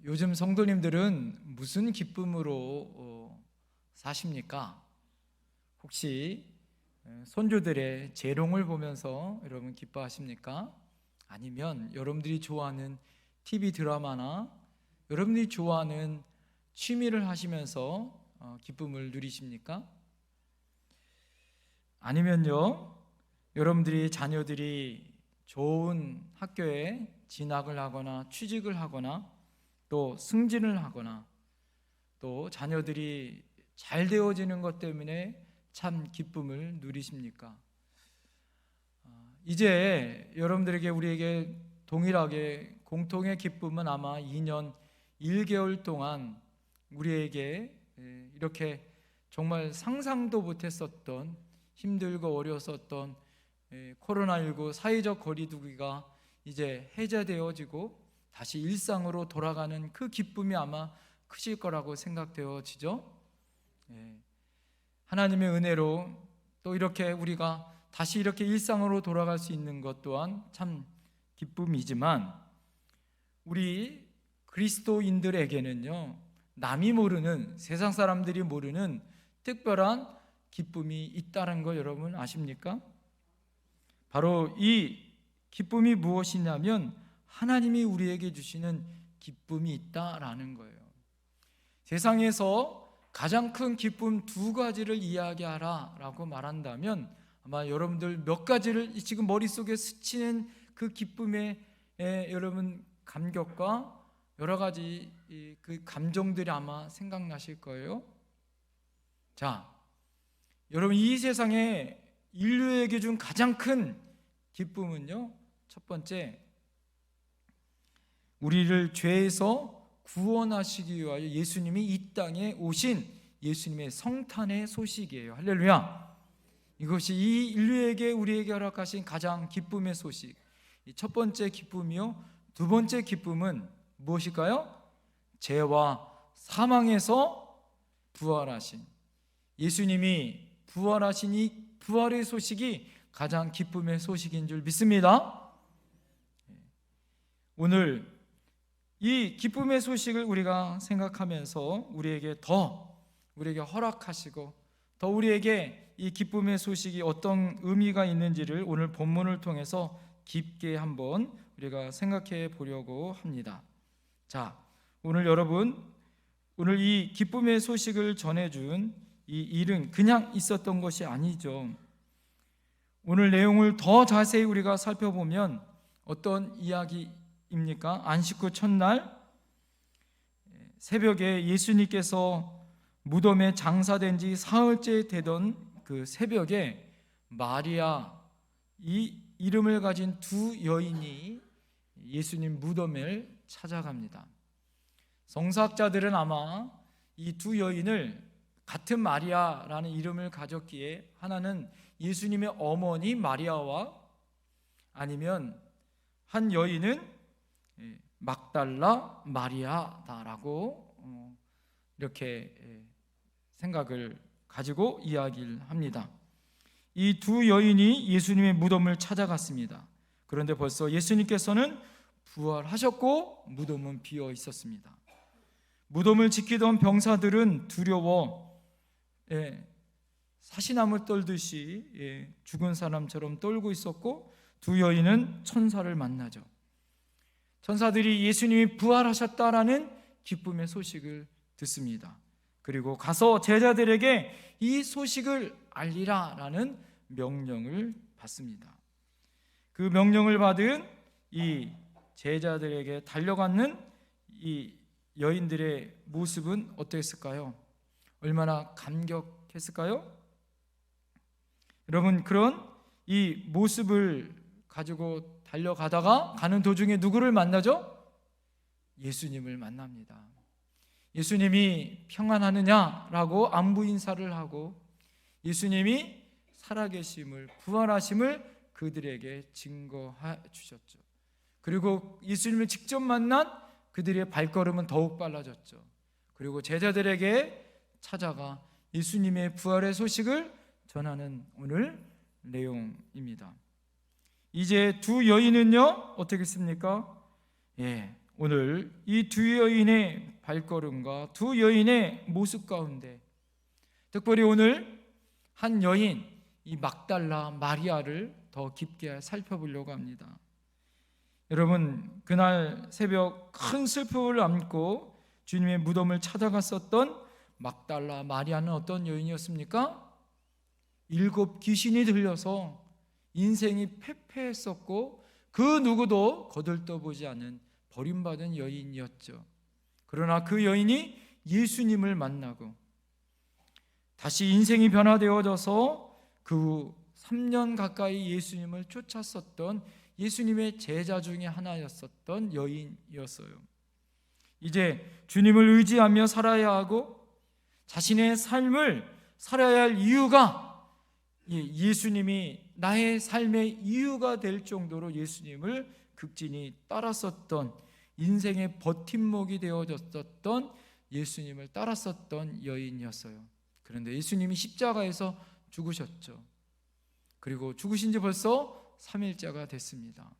요즘 성도님들은 무슨 기쁨으로 사십니까? 혹시 손주들의 재롱을 보면서 여러분 기뻐하십니까? 아니면 여러분들이 좋아하는 TV 드라마나 여러분들이 좋아하는 취미를 하시면서 기쁨을 누리십니까? 아니면요, 여러분들이 자녀들이 좋은 학교에 진학을 하거나 취직을 하거나 또 승진을 하거나 또 자녀들이 잘 되어지는 것 때문에 참 기쁨을 누리십니까? 이제 여러분들에게 우리에게 동일하게 공통의 기쁨은 아마 2년 1개월 동안 우리에게 이렇게 정말 상상도 못했었던 힘들고 어려웠었던 코로나19 사회적 거리두기가 이제 해제되어지고 다시 일상으로 돌아가는 그 기쁨이 아마 크실 거라고 생각되어지죠. 하나님의 은혜로 또 이렇게 우리가 다시 이렇게 일상으로 돌아갈 수 있는 것 또한 참 기쁨이지만 우리 그리스도인들에게는요, 남이 모르는, 세상 사람들이 모르는 특별한 기쁨이 있다는 거 여러분 아십니까? 바로 이 기쁨이 무엇이냐면 하나님이 우리에게 주시는 기쁨이 있다라는 거예요. 세상에서 가장 큰 기쁨 두 가지를 이야기하라 라고 말한다면 아마 여러분들 몇 가지를 지금 머릿속에 스치는 그 기쁨의 여러분 감격과 여러 가지 그 감정들이 아마 생각나실 거예요. 자, 여러분 이 세상에 인류에게 준 가장 큰 기쁨은요, 첫 번째, 우리를 죄에서 구원하시기 위하여 예수님이 이 땅에 오신 예수님의 성탄의 소식이에요. 할렐루야. 이것이 이 인류에게 우리에게 허락하신 가장 기쁨의 소식. 첫 번째 기쁨이요. 두 번째 기쁨은 무엇일까요? 죄와 사망에서 부활하신 예수님이 부활하신 이 부활의 소식이 가장 기쁨의 소식인 줄 믿습니다. 오늘 이 기쁨의 소식을 우리가 생각하면서 우리에게 허락하시고 더 우리에게 이 기쁨의 소식이 어떤 의미가 있는지를 오늘 본문을 통해서 깊게 한번 우리가 생각해 보려고 합니다. 자, 오늘 이 기쁨의 소식을 전해준 이 일은 그냥 있었던 것이 아니죠. 오늘 내용을 더 자세히 우리가 살펴보면 어떤 이야기입니까? 안식 후 첫날 새벽에 예수님께서 무덤에 장사된 지 사흘째 되던 그 새벽에 마리아, 이 이름을 가진 두 여인이 예수님 무덤을 찾아갑니다. 성서학자들은 아마 이 두 여인을 같은 마리아라는 이름을 가졌기에 하나는 예수님의 어머니 마리아와 아니면 한 여인은 막달라 마리아다라고 이렇게 생각을 가지고 이야기를 합니다. 이 두 여인이 예수님의 무덤을 찾아갔습니다. 그런데 벌써 예수님께서는 부활하셨고 무덤은 비어 있었습니다. 무덤을 지키던 병사들은 두려워 사시나무 떨듯이 죽은 사람처럼 떨고 있었고 두 여인은 천사를 만나죠. 천사들이 예수님이 부활하셨다라는 기쁨의 소식을 듣습니다. 그리고 가서 제자들에게 이 소식을 알리라라는 명령을 받습니다. 그 명령을 받은 이 제자들에게 달려가는 이 여인들의 모습은 어땠을까요? 얼마나 감격했을까요? 여러분, 그런 이 모습을 가지고 달려가다가 가는 도중에 누구를 만나죠? 예수님을 만납니다. 예수님이 평안하느냐라고 안부 인사를 하고 예수님이 살아계심을, 부활하심을 그들에게 증거해 주셨죠. 그리고 예수님을 직접 만난 그들의 발걸음은 더욱 빨라졌죠. 그리고 제자들에게 찾아가 예수님의 부활의 소식을 전하는 오늘 내용입니다. 이제 두 여인은요 어떻게 했습니까? 오늘 이 두 여인의 발걸음과 두 여인의 모습 가운데 특별히 오늘 한 여인, 이 막달라 마리아를 더 깊게 살펴보려고 합니다. 여러분, 그날 새벽 큰 슬픔을 안고 주님의 무덤을 찾아갔었던 막달라 마리아는 어떤 여인이었습니까? 7 귀신이 들려서 인생이 패패했었고 그 누구도 거들떠보지 않은 버림받은 여인이었죠. 그러나 그 여인이 예수님을 만나고 다시 인생이 변화되어져서 그 3년 가까이 예수님을 쫓았었던 예수님의 제자 중에 하나였었던 여인이었어요. 이제 주님을 의지하며 살아야 하고 자신의 삶을 살아야 할 이유가 예수님이 나의 삶의 이유가 될 정도로 예수님을 극진히 따랐었던 인생의 버팀목이 되어졌었던 예수님을 따랐었던 여인이었어요. 그런데 예수님이 십자가에서 죽으셨죠. 그리고 죽으신 지 벌써 3일째가 됐습니다.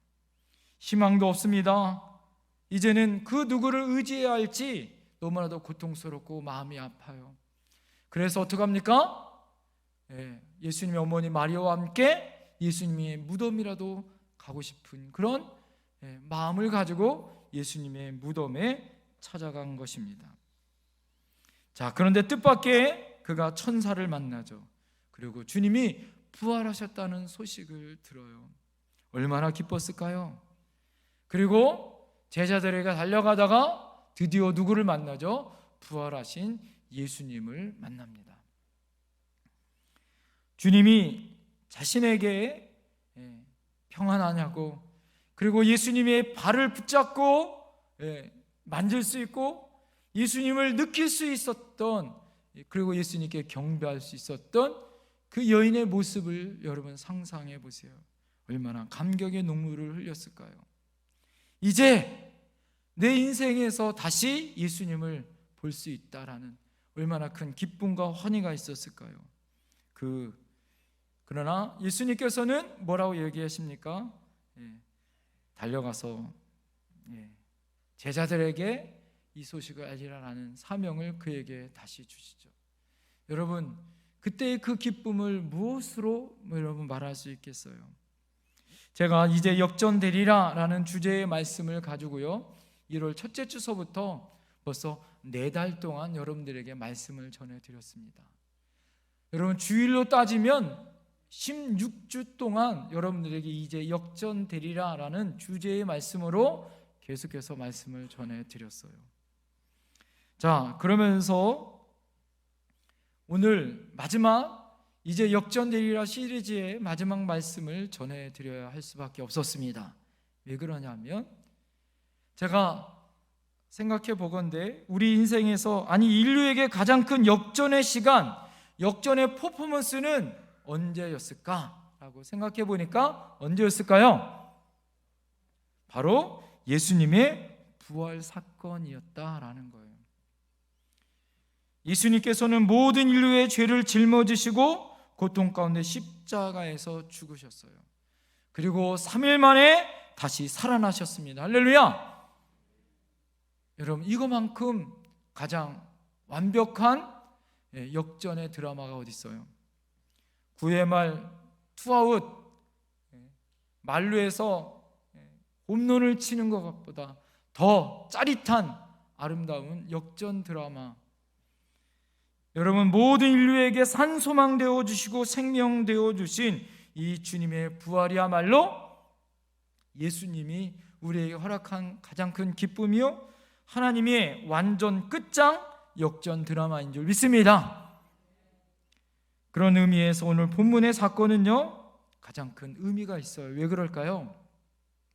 희망도 없습니다. 이제는 그 누구를 의지해야 할지 너무나도 고통스럽고 마음이 아파요. 그래서 어떡합니까? 예수님의 어머니 마리아와 함께 예수님의 무덤이라도 가고 싶은 그런 마음을 가지고 예수님의 무덤에 찾아간 것입니다. 자, 그런데 뜻밖의 그가 천사를 만나죠. 그리고 주님이 부활하셨다는 소식을 들어요. 얼마나 기뻤을까요? 그리고 제자들에게 달려가다가 드디어 누구를 만나죠? 부활하신 예수님을 만납니다. 주님이 자신에게 평안하냐고, 그리고 예수님의 발을 붙잡고 만질 수 있고 예수님을 느낄 수 있었던, 그리고 예수님께 경배할 수 있었던 그 여인의 모습을 여러분 상상해 보세요. 얼마나 감격의 눈물을 흘렸을까요? 이제 내 인생에서 다시 예수님을 볼 수 있다라는 얼마나 큰 기쁨과 환희가 있었을까요? 그러나 예수님께서는 뭐라고 얘기하십니까? 달려가서 제자들에게 이 소식을 알리라는 사명을 그에게 다시 주시죠. 여러분, 그때의 그 기쁨을 무엇으로 여러분 말할 수 있겠어요? 제가 이제 역전되리라라는 주제의 말씀을 가지고요 1월 첫째 주서부터 벌써 4달 동안 여러분들에게 말씀을 전해드렸습니다. 여러분, 주일로 따지면 16주 동안 여러분들에게 이제 역전되리라라는 주제의 말씀으로 계속해서 말씀을 전해드렸어요. 자, 그러면서 오늘 마지막 이제 역전되리라 시리즈의 마지막 말씀을 전해드려야 할 수밖에 없었습니다. 왜 그러냐면 제가 생각해 보건대 우리 인생에서, 아니 인류에게 가장 큰 역전의 시간, 역전의 퍼포먼스는 언제였을까라고 생각해 보니까 언제였을까요? 바로 예수님의 부활 사건이었다라는 거예요. 예수님께서는 모든 인류의 죄를 짊어지시고 고통 가운데 십자가에서 죽으셨어요. 그리고 3일 만에 다시 살아나셨습니다. 할렐루야! 여러분, 이거만큼 가장 완벽한 역전의 드라마가 어디 있어요? 9회 말 투아웃, 만루에서 홈런을 치는 것보다 더 짜릿한 아름다운 역전 드라마. 여러분, 모든 인류에게 산소망 되어주시고 생명 되어주신 이 주님의 부활이야말로 예수님이 우리에게 허락한 가장 큰 기쁨이요 하나님의 완전 끝장 역전 드라마인 줄 믿습니다. 그런 의미에서 오늘 본문의 사건은요 가장 큰 의미가 있어요. 왜 그럴까요?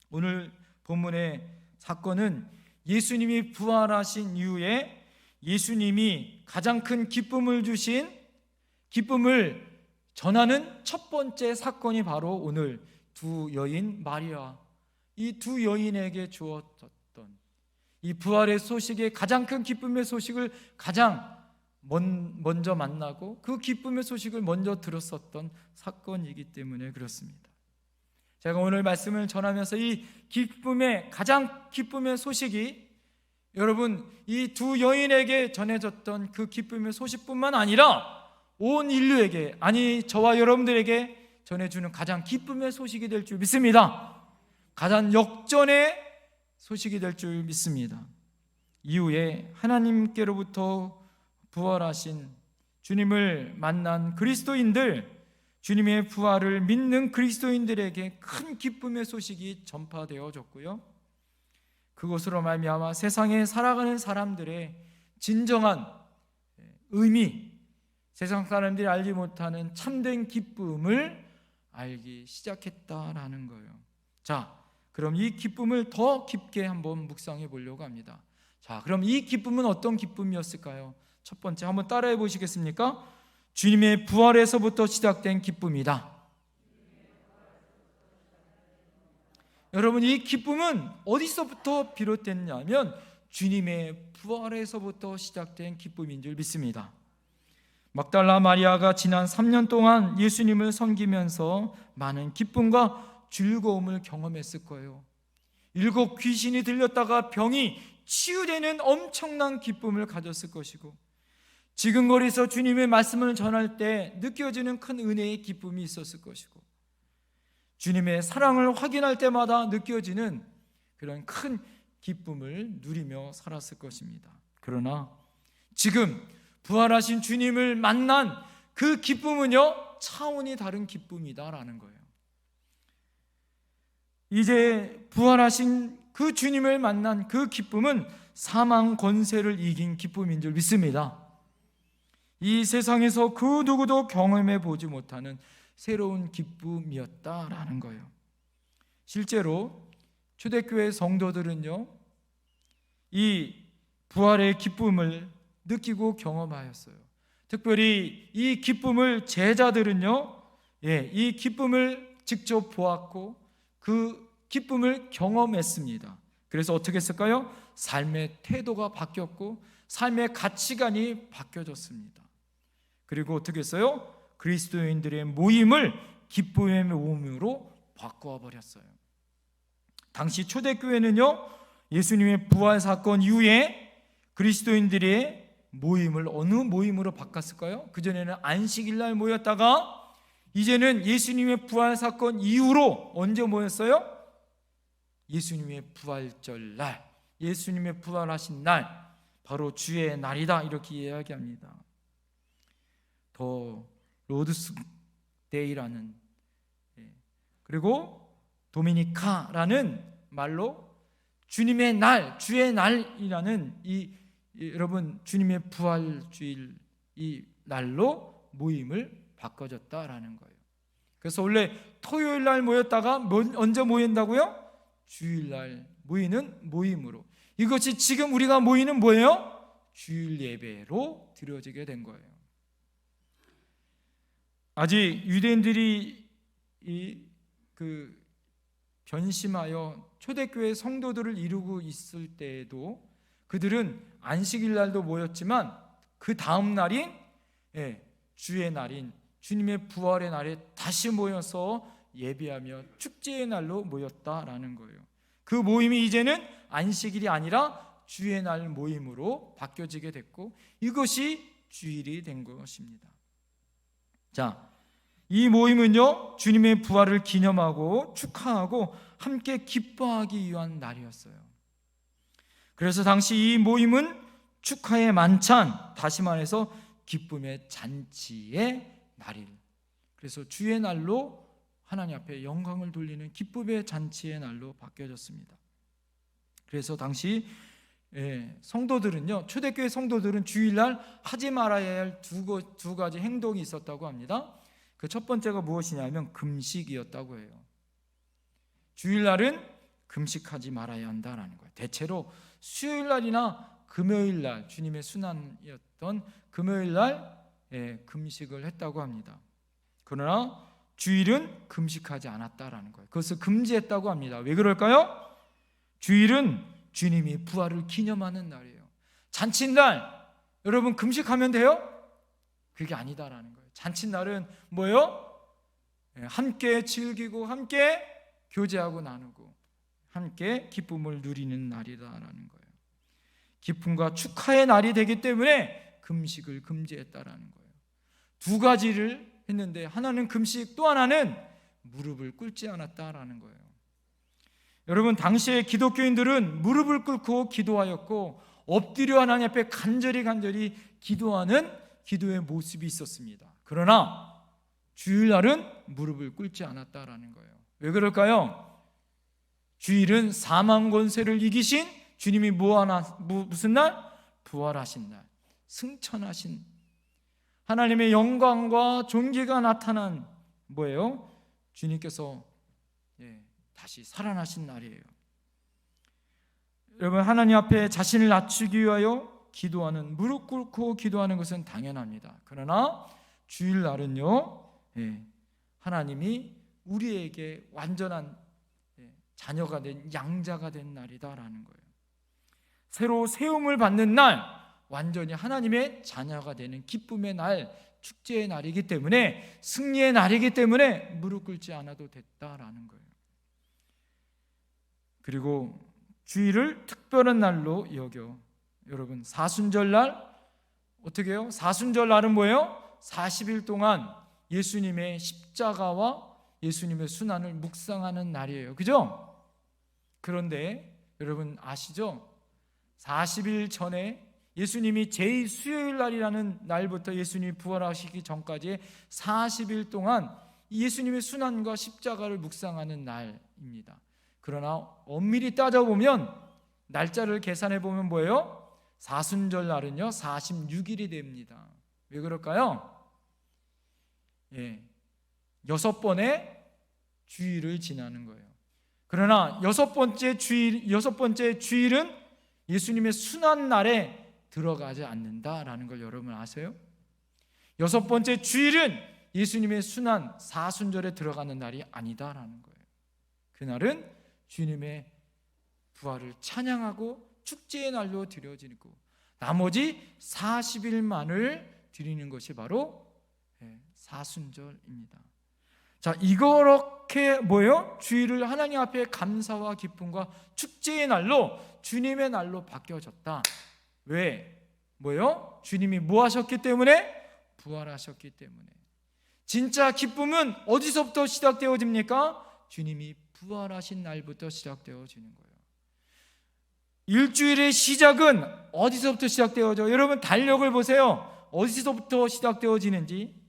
오늘 본문의 사건은 예수님이 부활하신 이후에 예수님이 가장 큰 기쁨을 주신, 기쁨을 전하는 첫 번째 사건이 바로 오늘 두 여인 마리아, 이 두 여인에게 주어졌던 이 부활의 소식의 가장 큰 기쁨의 소식을 가장 먼저 만나고 그 기쁨의 소식을 먼저 들었었던 사건이기 때문에 그렇습니다. 제가 오늘 말씀을 전하면서 이 기쁨의 가장 기쁨의 소식이 여러분 이 두 여인에게 전해졌던 그 기쁨의 소식뿐만 아니라 온 인류에게, 아니 저와 여러분들에게 전해주는 가장 기쁨의 소식이 될 줄 믿습니다. 가장 역전의 소식이 될 줄 믿습니다. 이후에 하나님께로부터 부활하신 주님을 만난 그리스도인들, 주님의 부활을 믿는 그리스도인들에게 큰 기쁨의 소식이 전파되어졌고요, 그것으로 말미암아 세상에 살아가는 사람들의 진정한 의미, 세상 사람들이 알지 못하는 참된 기쁨을 알기 시작했다라는 거예요. 자, 그럼 이 기쁨을 더 깊게 한번 묵상해 보려고 합니다. 자, 그럼 이 기쁨은 어떤 기쁨이었을까요? 첫 번째 한번 따라해 보시겠습니까? 주님의 부활에서부터 시작된 기쁨이다. 여러분, 이 기쁨은 어디서부터 비롯됐냐면 주님의 부활에서부터 시작된 기쁨인 줄 믿습니다. 막달라 마리아가 지난 3년 동안 예수님을 섬기면서 많은 기쁨과 즐거움을 경험했을 거예요. 7 귀신이 들렸다가 병이 치유되는 엄청난 기쁨을 가졌을 것이고, 지근거리에서 주님의 말씀을 전할 때 느껴지는 큰 은혜의 기쁨이 있었을 것이고, 주님의 사랑을 확인할 때마다 느껴지는 그런 큰 기쁨을 누리며 살았을 것입니다. 그러나 지금 부활하신 주님을 만난 그 기쁨은요, 차원이 다른 기쁨이다라는 거예요. 이제 부활하신 그 주님을 만난 그 기쁨은 사망 권세를 이긴 기쁨인 줄 믿습니다. 이 세상에서 그 누구도 경험해 보지 못하는 새로운 기쁨이었다라는 거예요. 실제로 초대교회 성도들은요, 이 부활의 기쁨을 느끼고 경험하였어요. 특별히 이 기쁨을 제자들은요, 이 기쁨을 직접 보았고 그 기쁨을 경험했습니다. 그래서 어떻게 했을까요? 삶의 태도가 바뀌었고 삶의 가치관이 바뀌어졌습니다. 그리고 어떻게 했어요? 그리스도인들의 모임을 기쁨의 모임으로 바꾸어 버렸어요. 당시 초대교회는요, 예수님의 부활 사건 이후에 그리스도인들의 모임을 어느 모임으로 바꿨을까요? 그전에는 안식일날 모였다가 이제는 예수님의 부활 사건 이후로 언제 모였어요? 예수님의 부활절 날, 예수님의 부활하신 날, 바로 주의 날이다, 이렇게 이야기합니다. 더 로드스 데이라는, 그리고 도미니카라는 말로 주님의 날, 주의 날이라는 여러분 주님의 부활주일 이 날로 모임을 바꿔줬다라는 거예요. 그래서 원래 토요일 날 모였다가 언제 모인다고요? 주일 날 모이는 모임으로. 이것이 지금 우리가 모이는 뭐예요? 주일 예배로 드려지게 된 거예요. 아직 유대인들이 변심하여 초대교회 성도들을 이루고 있을 때에도 그들은 안식일 날도 모였지만 그 다음 날인 주의 날인 주님의 부활의 날에 다시 모여서 예배하며 축제의 날로 모였다라는 거예요. 그 모임이 이제는 안식일이 아니라 주의 날 모임으로 바뀌어지게 됐고, 이것이 주일이 된 것입니다. 자, 이 모임은요, 주님의 부활을 기념하고 축하하고 함께 기뻐하기 위한 날이었어요. 그래서 당시 이 모임은 축하의 만찬, 다시 말해서 기쁨의 잔치의 날일, 그래서 주의 날로 하나님 앞에 영광을 돌리는 기쁨의 잔치의 날로 바뀌어졌습니다. 그래서 당시 성도들은요, 초대교회 성도들은 주일날 하지 말아야 할 두 가지 행동이 있었다고 합니다. 그 첫 번째가 무엇이냐면 금식이었다고 해요. 주일날은 금식하지 말아야 한다라는 거예요. 대체로 수요일날이나 금요일날, 주님의 순환이었던 금요일날 금식을 했다고 합니다. 그러나 주일은 금식하지 않았다라는 거예요. 그것을 금지했다고 합니다. 왜 그럴까요? 주일은 주님이 부활을 기념하는 날이에요. 잔칫날 여러분 금식하면 돼요? 그게 아니다라는 거예요. 잔칫날은 뭐예요? 함께 즐기고 함께 교제하고 나누고 함께 기쁨을 누리는 날이다라는 거예요. 기쁨과 축하의 날이 되기 때문에 금식을 금지했다라는 거예요. 두 가지를 했는데 하나는 금식, 또 하나는 무릎을 꿇지 않았다라는 거예요. 여러분, 당시에 기독교인들은 무릎을 꿇고 기도하였고 엎드려 하나님 앞에 간절히 기도하는 기도의 모습이 있었습니다. 그러나 주일날은 무릎을 꿇지 않았다라는 거예요. 왜 그럴까요? 주일은 사망 권세를 이기신 주님이 무슨 날? 부활하신 날, 승천하신 하나님의 영광과 존귀가 나타난 뭐예요? 주님께서 다시 살아나신 날이에요. 여러분, 하나님 앞에 자신을 낮추기 위하여 기도하는, 무릎 꿇고 기도하는 것은 당연합니다. 그러나 주일날은요, 하나님이 우리에게 완전한 자녀가 된, 양자가 된 날이다라는 거예요. 새로 세움을 받는 날, 완전히 하나님의 자녀가 되는 기쁨의 날, 축제의 날이기 때문에, 승리의 날이기 때문에 무릎 꿇지 않아도 됐다라는 거예요. 그리고 주일을 특별한 날로 여겨. 여러분, 사순절 날 어떻게 해요? 사순절 날은 뭐예요? 40일 동안 예수님의 십자가와 예수님의 순환을 묵상하는 날이에요. 그죠? 그런데 여러분 아시죠? 40일 전에 예수님이 제2수요일 날이라는 날부터 예수님이 부활하시기 전까지 40일 동안 예수님의 순환과 십자가를 묵상하는 날입니다. 그러나 엄밀히 따져보면 날짜를 계산해 보면 뭐예요? 사순절 날은요 46일이 됩니다. 왜 그럴까요? 6번의 주일을 지나는 거예요. 그러나 여섯 번째 주일은 예수님의 순환 날에 들어가지 않는다라는 걸 여러분 아세요? 6번째 주일은 예수님의 순환 사순절에 들어가는 날이 아니다라는 거예요. 그날은 주님의 부활을 찬양하고 축제의 날로 드려지고 나머지 40일만을 드리는 것이 바로 사순절입니다. 자, 이렇게 뭐예요? 주일을 하나님 앞에 감사와 기쁨과 축제의 날로, 주님의 날로 바뀌어졌다. 왜? 뭐예요? 주님이 뭐 하셨기 때문에? 부활하셨기 때문에. 진짜 기쁨은 어디서부터 시작되어집니까? 주님이 부활하신 날부터 시작되어지는 거예요. 일주일의 시작은 어디서부터 시작되어져? 여러분 달력을 보세요. 어디서부터 시작되어지는지.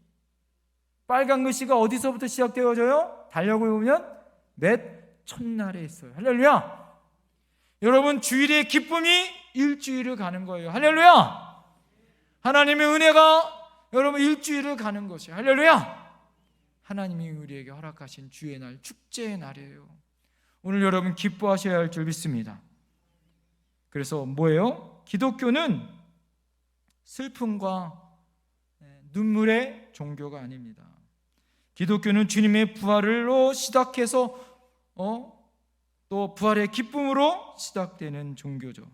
빨간 글씨가 어디서부터 시작되어져요? 달력을 보면 몇 첫날에 있어요. 할렐루야. 여러분 주일의 기쁨이 일주일을 가는 거예요. 할렐루야. 하나님의 은혜가 여러분 일주일을 가는 것이에요. 할렐루야. 하나님이 우리에게 허락하신 주의 날, 축제의 날이에요. 오늘 여러분 기뻐하셔야 할 줄 믿습니다. 그래서 뭐예요? 기독교는 슬픔과 눈물의 종교가 아닙니다. 기독교는 주님의 부활로 시작해서 또 부활의 기쁨으로 시작되는 종교죠.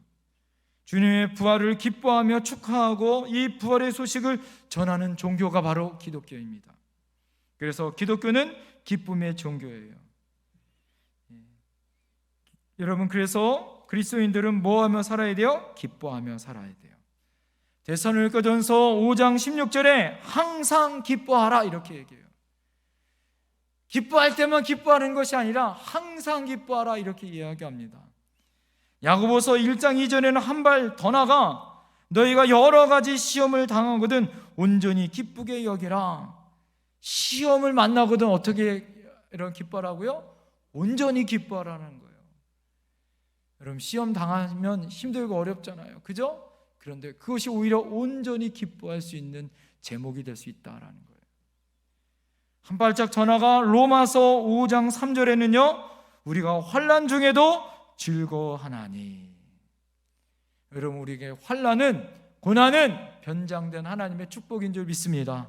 주님의 부활을 기뻐하며 축하하고 이 부활의 소식을 전하는 종교가 바로 기독교입니다. 그래서 기독교는 기쁨의 종교예요. 여러분, 그래서 그리스도인들은 뭐하며 살아야 돼요? 기뻐하며 살아야 돼요. 데살로니가전서 5장 16절에 항상 기뻐하라 이렇게 얘기해요. 기뻐할 때만 기뻐하는 것이 아니라 항상 기뻐하라 이렇게 이야기합니다. 야고보서 1장 2절에는 한 발 더 나가 너희가 여러 가지 시험을 당하거든 온전히 기쁘게 여기라. 시험을 만나거든 어떻게 이런 기뻐하라고요? 온전히 기뻐하라는 거예요. 여러분 시험 당하면 힘들고 어렵잖아요. 그죠? 그런데 그것이 오히려 온전히 기뻐할 수 있는 제목이 될 수 있다라는 거예요. 한 발짝 더 나가 로마서 5장 3절에는요 우리가 환난 중에도 즐거워하나니. 여러분 우리에게 환난은, 고난은 변장된 하나님의 축복인 줄 믿습니다.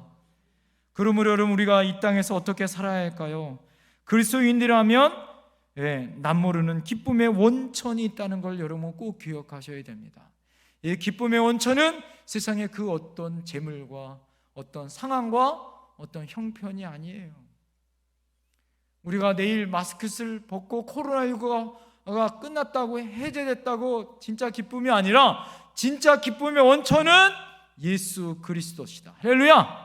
그러므로 여러분 우리가 이 땅에서 어떻게 살아야 할까요? 그리스도인이라면 남모르는 기쁨의 원천이 있다는 걸 여러분 꼭 기억하셔야 됩니다. 이 기쁨의 원천은 세상의 그 어떤 재물과 어떤 상황과 어떤 형편이 아니에요. 우리가 내일 마스크를 벗고 코로나19가 끝났다고, 해제됐다고 진짜 기쁨이 아니라 진짜 기쁨의 원천은 예수 그리스도시다. 할렐루야.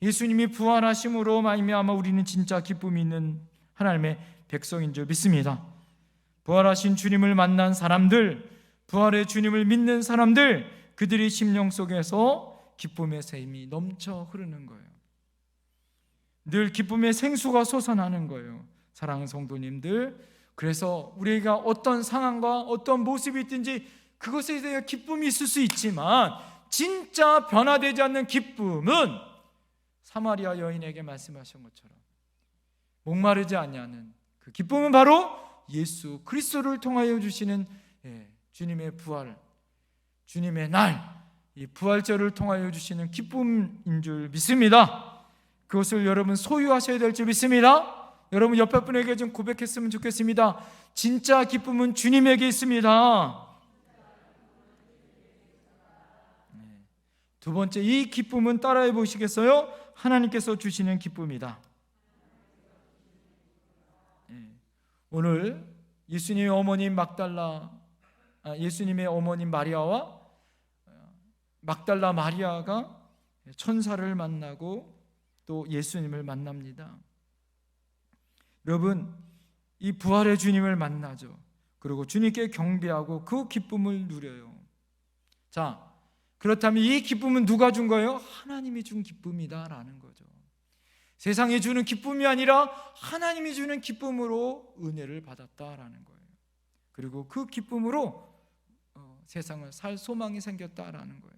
예수님이 부활하심으로 말미암아 우리는 진짜 기쁨이 있는 하나님의 백성인 줄 믿습니다. 부활하신 주님을 만난 사람들, 부활의 주님을 믿는 사람들, 그들의 심령 속에서 기쁨의 샘이 넘쳐 흐르는 거예요. 늘 기쁨의 생수가 솟아나는 거예요. 사랑하는 성도님들, 그래서 우리가 어떤 상황과 어떤 모습이 있든지 그것에 대해 기쁨이 있을 수 있지만 진짜 변화되지 않는 기쁨은 사마리아 여인에게 말씀하신 것처럼 목마르지 아니하는 그 기쁨은 바로 예수 그리스도를 통하여 주시는 주님의 부활, 주님의 날, 이 부활절을 통하여 주시는 기쁨인 줄 믿습니다. 그것을 여러분 소유하셔야 될 줄 믿습니다. 여러분 옆에 분에게 좀 고백했으면 좋겠습니다. 진짜 기쁨은 주님에게 있습니다. 두 번째, 이 기쁨은 따라해 보시겠어요? 하나님께서 주시는 기쁨이다. 오늘 예수님의 어머님 예수님의 어머님 마리아와 막달라 마리아가 천사를 만나고 또 예수님을 만납니다. 여러분, 이 부활의 주님을 만나죠. 그리고 주님께 경배하고 그 기쁨을 누려요. 자, 그렇다면 이 기쁨은 누가 준 거예요? 하나님이 준 기쁨이다라는 거죠. 세상이 주는 기쁨이 아니라 하나님이 주는 기쁨으로 은혜를 받았다라는 거예요. 그리고 그 기쁨으로 세상을 살 소망이 생겼다라는 거예요.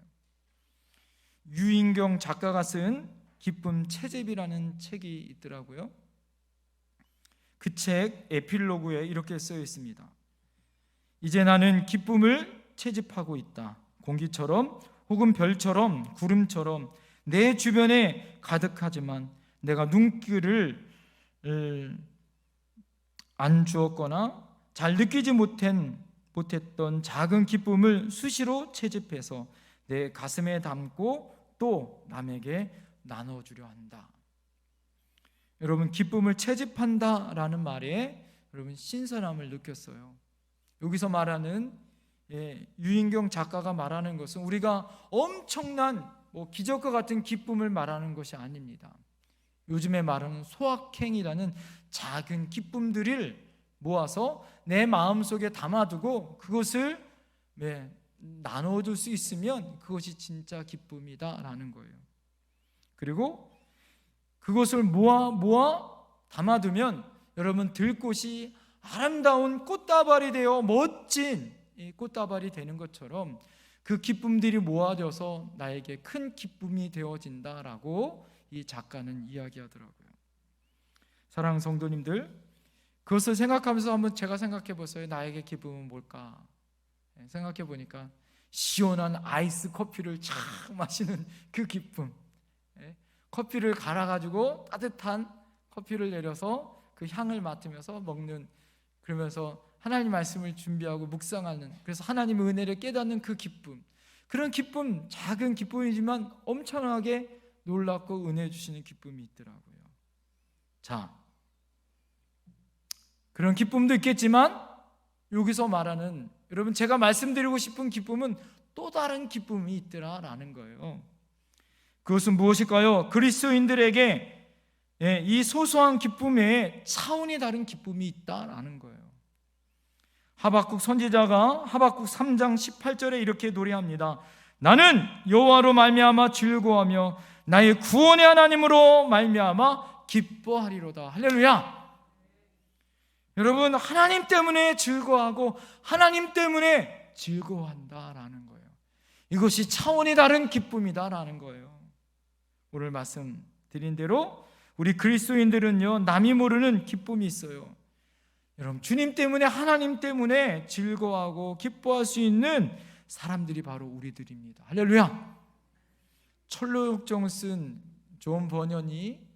유인경 작가가 쓴 기쁨 채집이라는 책이 있더라고요. 그 책 에필로그에 이렇게 써 있습니다. 이제 나는 기쁨을 채집하고 있다. 공기처럼 혹은 별처럼 구름처럼 내 주변에 가득하지만 내가 눈길을 안 주었거나 잘 느끼지 못했던 작은 기쁨을 수시로 채집해서 내 가슴에 담고 또 남에게 나눠주려 한다. 여러분, 기쁨을 채집한다라는 말에 여러분 신선함을 느꼈어요. 여기서 말하는 유인경 작가가 말하는 것은 우리가 엄청난 기적과 같은 기쁨을 말하는 것이 아닙니다. 요즘에 말하는 소확행이라는 작은 기쁨들을 모아서 내 마음속에 담아두고 그것을 나눠줄 수 있으면 그것이 진짜 기쁨이다라는 거예요. 그리고 그것을 모아 담아두면 여러분 들꽃이 아름다운 꽃다발이 되어 멋진 꽃다발이 되는 것처럼 그 기쁨들이 모아져서 나에게 큰 기쁨이 되어진다라고 이 작가는 이야기하더라고요. 사랑하는 성도님들, 그것을 생각하면서 한번 제가 생각해 보세요. 나에게 기쁨은 뭘까? 생각해 보니까 시원한 아이스 커피를 쫙 마시는 그 기쁨, 커피를 갈아가지고 따뜻한 커피를 내려서 그 향을 맡으면서 먹는, 그러면서 하나님 말씀을 준비하고 묵상하는, 그래서 하나님의 은혜를 깨닫는 그 기쁨, 그런 기쁨, 작은 기쁨이지만 엄청나게 놀랍고 은혜 주시는 기쁨이 있더라고요. 자, 그런 기쁨도 있겠지만 여기서 말하는, 여러분 제가 말씀드리고 싶은 기쁨은 또 다른 기쁨이 있더라라는 거예요. 그것은 무엇일까요? 그리스도인들에게 이 소소한 기쁨에 차원이 다른 기쁨이 있다라는 거예요. 하박국 선지자가 하박국 3장 18절에 이렇게 노래합니다. 나는 여호와로 말미암아 즐거워하며 나의 구원의 하나님으로 말미암아 기뻐하리로다. 할렐루야. 여러분, 하나님 때문에 즐거워하고 하나님 때문에 즐거워한다라는 거예요. 이것이 차원이 다른 기쁨이다라는 거예요. 오늘 말씀드린 대로 우리 그리스도인들은요, 남이 모르는 기쁨이 있어요. 여러분, 주님 때문에, 하나님 때문에 즐거워하고 기뻐할 수 있는 사람들이 바로 우리들입니다. 할렐루야. 철로역정을 쓴 존 버년이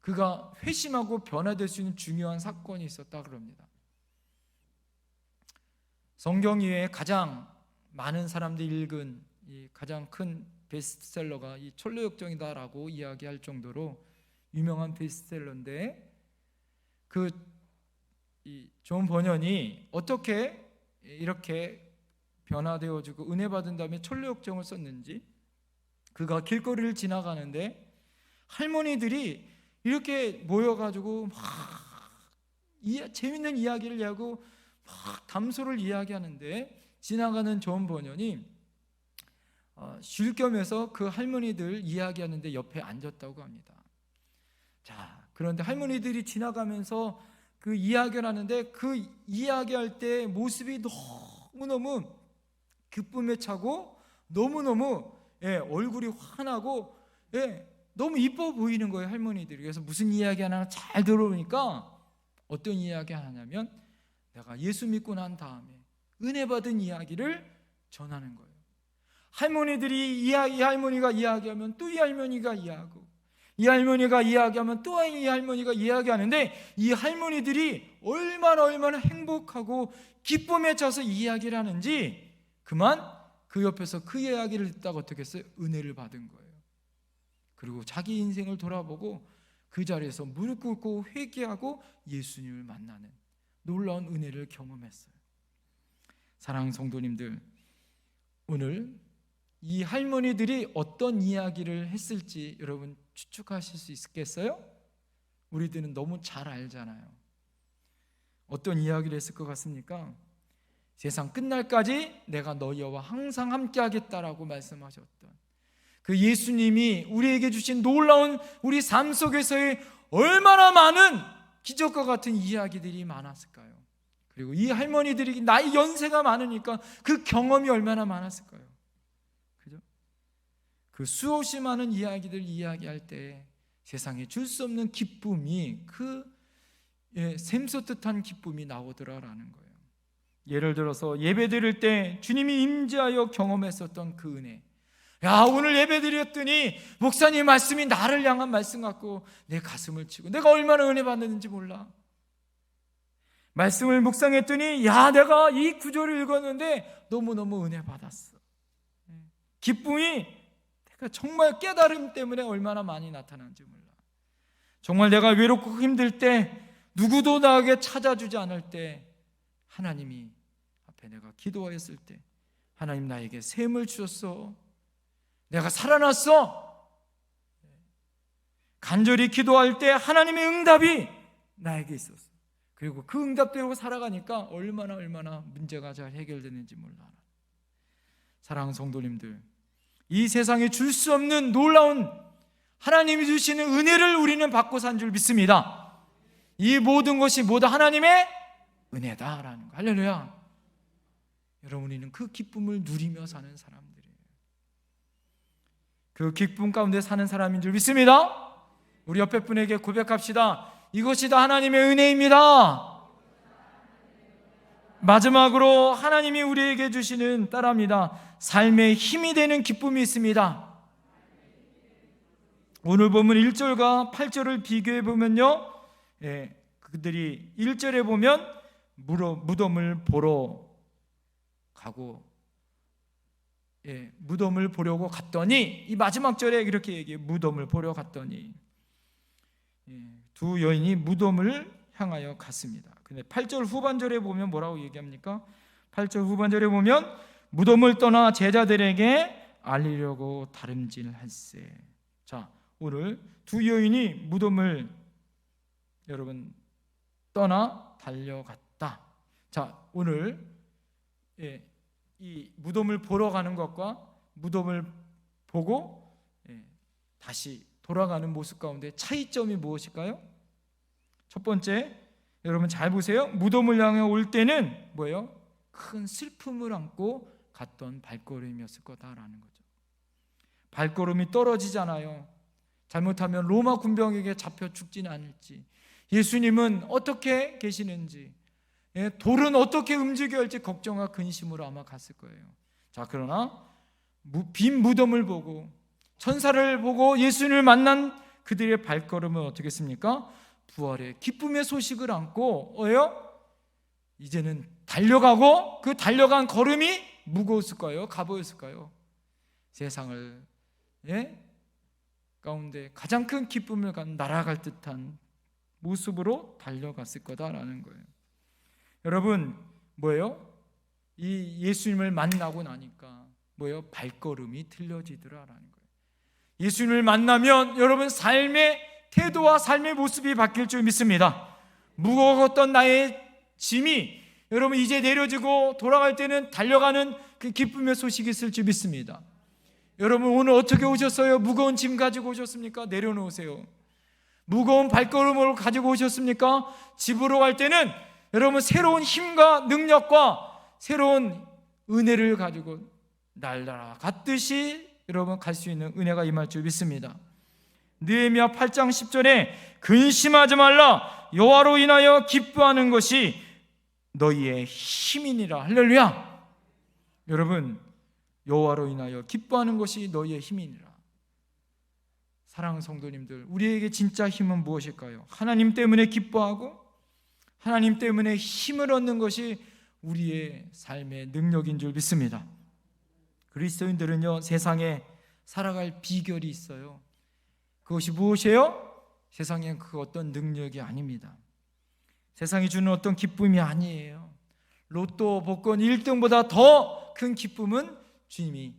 그가 회심하고 변화될 수 있는 중요한 사건이 있었다 그럽니다. 성경 이외에 가장 많은 사람들이 읽은 이 가장 큰 베스트셀러가 이 철로역정이다라고 이야기할 정도로 유명한 베스트셀러인데, 존 버년이 어떻게 이렇게 변화되어지고 은혜 받은 다음에 천리역정을 썼는지, 그가 길거리를 지나가는데 할머니들이 이렇게 모여가지고 막 재밌는 이야기를 하고 막 담소를 이야기하는데, 지나가는 존 버년이 쉴 겸해서 그 할머니들 이야기하는데 옆에 앉았다고 합니다. 자, 그런데 할머니들이 지나가면서 그 이야기를 하는데, 그 이야기할 때 모습이 너무너무 기쁨에 차고 너무너무 얼굴이 환하고 너무 이뻐 보이는 거예요, 할머니들이. 그래서 무슨 이야기 하나 잘 들어보니까 어떤 이야기 하냐면, 내가 예수 믿고 난 다음에 은혜 받은 이야기를 전하는 거예요. 할머니들이 이 할머니가 이야기하면 또 이 할머니가 이야기하고, 이 할머니가 이야기하면 또 이 할머니가 이야기하는데, 이 할머니들이 얼마나 행복하고 기쁨에 차서 이야기를 하는지, 그만 그 옆에서 그 이야기를 듣다가 어떻게 했어요? 은혜를 받은 거예요. 그리고 자기 인생을 돌아보고 그 자리에서 무릎 꿇고 회개하고 예수님을 만나는 놀라운 은혜를 경험했어요. 사랑하는 성도님들, 오늘 이 할머니들이 어떤 이야기를 했을지 여러분 추측하실 수 있겠어요? 우리들은 너무 잘 알잖아요. 어떤 이야기를 했을 것 같습니까? 세상 끝날까지 내가 너희와 항상 함께 하겠다라고 말씀하셨던 그 예수님이 우리에게 주신 놀라운 우리 삶 속에서의 얼마나 많은 기적과 같은 이야기들이 많았을까요? 그리고 이 할머니들이 나이 연세가 많으니까 그 경험이 얼마나 많았을까요? 그죠? 그 수없이 많은 이야기들 이야기할 때 세상에 줄 수 없는 기쁨이, 샘솟듯한 기쁨이 나오더라라는 거예요. 예를 들어서 예배 드릴 때 주님이 임재하여 경험했었던 그 은혜. 야, 오늘 예배 드렸더니 목사님 말씀이 나를 향한 말씀 같고 내 가슴을 치고 내가 얼마나 은혜 받는지 몰라. 말씀을 묵상했더니 야, 내가 이 구절을 읽었는데 너무너무 은혜 받았어. 기쁨이 내가 정말 깨달음 때문에 얼마나 많이 나타나는지 몰라. 정말 내가 외롭고 힘들 때, 누구도 나에게 찾아주지 않을 때, 하나님이 앞에 내가 기도하였을 때 하나님 나에게 샘을 주셨어. 내가 살아났어. 간절히 기도할 때 하나님의 응답이 나에게 있었어. 그리고 그 응답대로 살아가니까 얼마나 문제가 잘 해결되는지 몰라. 사랑하는 성도님들, 이 세상에 줄 수 없는 놀라운 하나님이 주시는 은혜를 우리는 받고 산 줄 믿습니다. 이 모든 것이 모두 하나님의 은혜다라는 거. 할렐루야. 여러분, 우리는 그 기쁨을 누리며 사는 사람들이에요. 그 기쁨 가운데 사는 사람인 줄 믿습니다. 우리 옆에 분에게 고백합시다. 이것이 다 하나님의 은혜입니다. 마지막으로 하나님이 우리에게 주시는, 따라합니다, 삶의 힘이 되는 기쁨이 있습니다. 오늘 본문 1절과 8절을 비교해 보면요, 그들이 1절에 보면 무덤을 보러 가고, 무덤을 보려고 갔더니, 이 마지막 절에 이렇게 얘기해요. 무덤을 보러 갔더니, 두 여인이 무덤을 향하여 갔습니다. 근데 8절 후반절에 보면 뭐라고 얘기합니까? 8절 후반절에 보면 무덤을 떠나 제자들에게 알리려고 다름질할세. 자, 오늘 두 여인이 무덤을 여러분 떠나 달려갔다. 자, 오늘 이 무덤을 보러 가는 것과 무덤을 보고 다시 돌아가는 모습 가운데 차이점이 무엇일까요? 첫 번째, 여러분 잘 보세요. 무덤을 향해 올 때는 뭐예요? 큰 슬픔을 안고 갔던 발걸음이었을 거다라는 거죠. 발걸음이 떨어지잖아요. 잘못하면 로마 군병에게 잡혀 죽지는 않을지, 예수님은 어떻게 계시는지, 돌은 어떻게 움직여야 할지 걱정과 근심으로 아마 갔을 거예요. 자, 그러나 빈 무덤을 보고 천사를 보고 예수님을 만난 그들의 발걸음은 어떻게 했습니까? 부활의 기쁨의 소식을 안고 이제는 달려가고, 그 달려간 걸음이 무거웠을까요? 가보였을까요? 세상을 가운데 가장 큰 기쁨을 날아갈 듯한 모습으로 달려갔을 거다라는 거예요. 여러분, 뭐예요? 이 예수님을 만나고 나니까 뭐예요? 발걸음이 틀려지더라라는 거예요. 예수님을 만나면 여러분 삶의 태도와 삶의 모습이 바뀔 줄 믿습니다. 무거웠던 나의 짐이 여러분 이제 내려지고 돌아갈 때는 달려가는 그 기쁨의 소식이 있을 줄 믿습니다. 여러분 오늘 어떻게 오셨어요? 무거운 짐 가지고 오셨습니까? 내려놓으세요. 무거운 발걸음을 가지고 오셨습니까? 집으로 갈 때는 여러분 새로운 힘과 능력과 새로운 은혜를 가지고 날아갔듯이 여러분 갈 수 있는 은혜가 임할 줄 믿습니다. 느헤미야 8장 10절에 근심하지 말라 여호와로 인하여 기뻐하는 것이 너희의 힘이니라. 할렐루야. 여러분 여호와로 인하여 기뻐하는 것이 너희의 힘이니라. 사랑하는 성도님들, 우리에게 진짜 힘은 무엇일까요? 하나님 때문에 기뻐하고 하나님 때문에 힘을 얻는 것이 우리의 삶의 능력인 줄 믿습니다. 그리스도인들은요 세상에 살아갈 비결이 있어요. 그것이 무엇이에요? 세상엔 그 어떤 능력이 아닙니다. 세상이 주는 어떤 기쁨이 아니에요. 로또 복권 1등보다 더 큰 기쁨은 주님이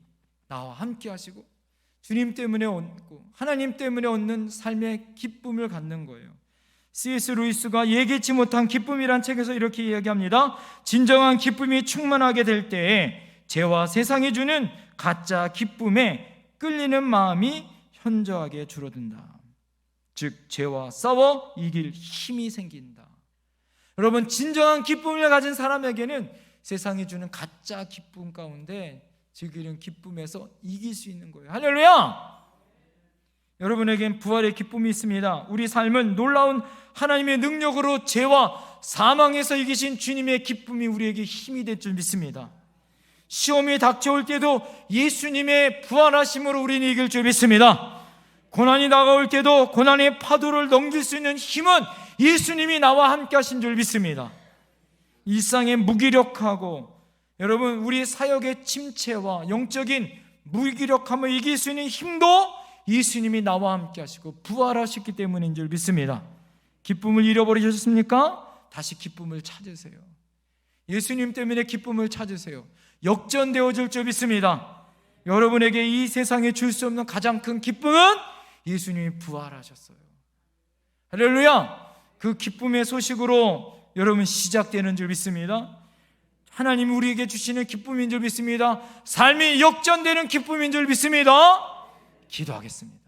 나와 함께 하시고 주님 때문에 얻고 하나님 때문에 얻는 삶의 기쁨을 갖는 거예요. C.S. 루이스가 예기치 못한 기쁨이란 책에서 이렇게 이야기합니다. 진정한 기쁨이 충만하게 될 때에 죄와 세상이 주는 가짜 기쁨에 끌리는 마음이 현저하게 줄어든다. 즉 죄와 싸워 이길 힘이 생긴다. 여러분 진정한 기쁨을 가진 사람에게는 세상이 주는 가짜 기쁨 가운데 즐기는 기쁨에서 이길 수 있는 거예요. 할렐루야! 여러분에겐 부활의 기쁨이 있습니다. 우리 삶은 놀라운 하나님의 능력으로 죄와 사망에서 이기신 주님의 기쁨이 우리에게 힘이 될 줄 믿습니다. 시험이 닥쳐올 때도 예수님의 부활하심으로 우리는 이길 줄 믿습니다. 고난이 다가올 때도 고난의 파도를 넘길 수 있는 힘은 예수님이 나와 함께 하신 줄 믿습니다. 일상의 무기력하고 여러분 우리 사역의 침체와 영적인 무기력함을 이길 수 있는 힘도 예수님이 나와 함께 하시고 부활하셨기 때문인 줄 믿습니다. 기쁨을 잃어버리셨습니까? 다시 기쁨을 찾으세요. 예수님 때문에 기쁨을 찾으세요. 역전되어질 줄 믿습니다. 여러분에게 이 세상에 줄 수 없는 가장 큰 기쁨은 예수님이 부활하셨어요. 할렐루야! 그 기쁨의 소식으로 여러분 시작되는 줄 믿습니다. 하나님이 우리에게 주시는 기쁨인 줄 믿습니다. 삶이 역전되는 기쁨인 줄 믿습니다. 기도하겠습니다.